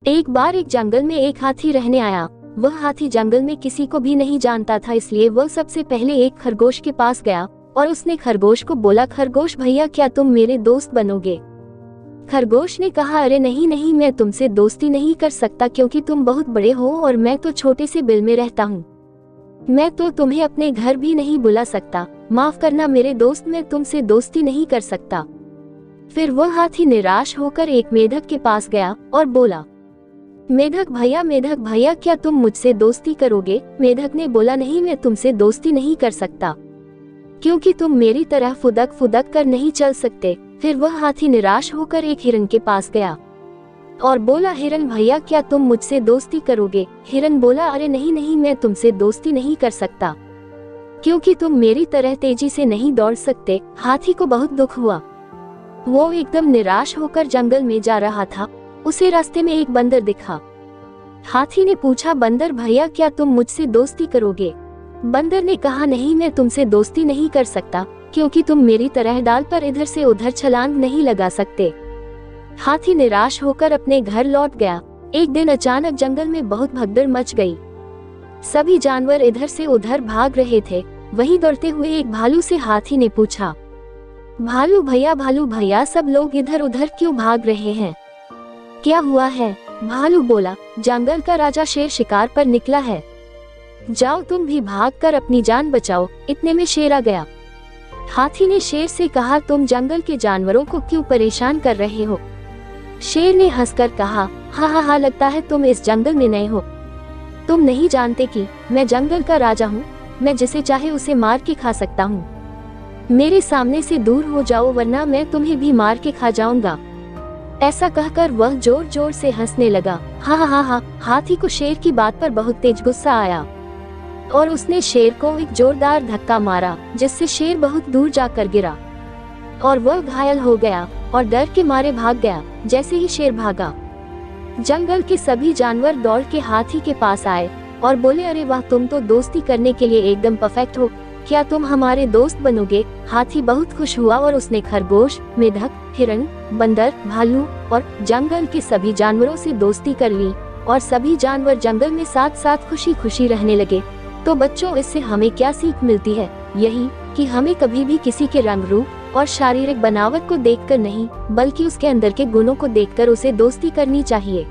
एक बार एक जंगल में एक हाथी रहने आया। वह हाथी जंगल में किसी को भी नहीं जानता था, इसलिए वह सबसे पहले एक खरगोश के पास गया और उसने खरगोश को बोला, खरगोश भैया क्या तुम मेरे दोस्त बनोगे? खरगोश ने कहा, अरे नहीं नहीं, मैं तुमसे दोस्ती नहीं कर सकता क्योंकि तुम बहुत बड़े हो और मैं तो छोटे से बिल में रहता हूँ। मैं तो तुम्हें अपने घर भी नहीं बुला सकता। माफ करना मेरे दोस्त, मैं तुमसे दोस्ती नहीं कर सकता। फिर वह हाथी निराश होकर एक मेढक के पास गया और बोला, मेढक भैया क्या तुम मुझसे दोस्ती करोगे? मेढक ने बोला, नहीं, मैं तुमसे दोस्ती नहीं कर सकता क्योंकि तुम मेरी तरह फुदक फुदक कर नहीं चल सकते। फिर वह हाथी निराश होकर एक हिरन के पास गया और बोला, हिरन भैया क्या तुम मुझसे दोस्ती करोगे? हिरन बोला, अरे नहीं नहीं, मैं तुमसे दोस्ती नहीं कर सकता क्योंकि तुम मेरी तरह तेजी से नहीं दौड़ सकते। हाथी को बहुत दुख हुआ। वो एकदम निराश होकर जंगल में जा रहा था। उसे रास्ते में एक बंदर दिखा। हाथी ने पूछा, बंदर भैया क्या तुम मुझसे दोस्ती करोगे? बंदर ने कहा, नहीं, मैं तुमसे दोस्ती नहीं कर सकता क्योंकि तुम मेरी तरह डाल पर इधर से उधर छलांग नहीं लगा सकते। हाथी निराश होकर अपने घर लौट गया। एक दिन अचानक जंगल में बहुत भगदड़ मच गई। सभी जानवर इधर से उधर भाग रहे थे। वहीं दौड़ते हुए एक भालू से हाथी ने पूछा, भालू भैया सब लोग इधर उधर क्यों भाग रहे हैं? क्या हुआ है? भालू बोला, जंगल का राजा शेर शिकार पर निकला है। जाओ तुम भी भागकर अपनी जान बचाओ। इतने में शेर आ गया। हाथी ने शेर से कहा, तुम जंगल के जानवरों को क्यों परेशान कर रहे हो? शेर ने हंसकर कहा, हा लगता है तुम इस जंगल में नए हो। तुम नहीं जानते कि मैं जंगल का राजा हूँ। मैं जिसे चाहे उसे मार के खा सकता हूँ। मेरे सामने से दूर हो जाओ वरना मैं तुम्हें भी मार के खा जाऊंगा। ऐसा कहकर वह जोर जोर से हंसने लगा। हा। हाथी को शेर की बात पर बहुत तेज गुस्सा आया और उसने शेर को एक जोरदार धक्का मारा जिससे शेर बहुत दूर जाकर गिरा और वह घायल हो गया और डर के मारे भाग गया। जैसे ही शेर भागा, जंगल के सभी जानवर दौड़ के हाथी के पास आए और बोले, अरे वाह, तुम तो दोस्ती करने के लिए एकदम परफेक्ट हो। क्या तुम हमारे दोस्त बनोगे? हाथी बहुत खुश हुआ और उसने खरगोश, मेढक, हिरन, बंदर, भालू और जंगल के सभी जानवरों से दोस्ती कर ली और सभी जानवर जंगल में साथ साथ खुशी खुशी रहने लगे। तो बच्चों, इससे हमें क्या सीख मिलती है? यही कि हमें कभी भी किसी के रंग रूप और शारीरिक बनावट को देखकर नहीं, बल्कि उसके अंदर के गुणों को देखकर उसे दोस्ती करनी चाहिए।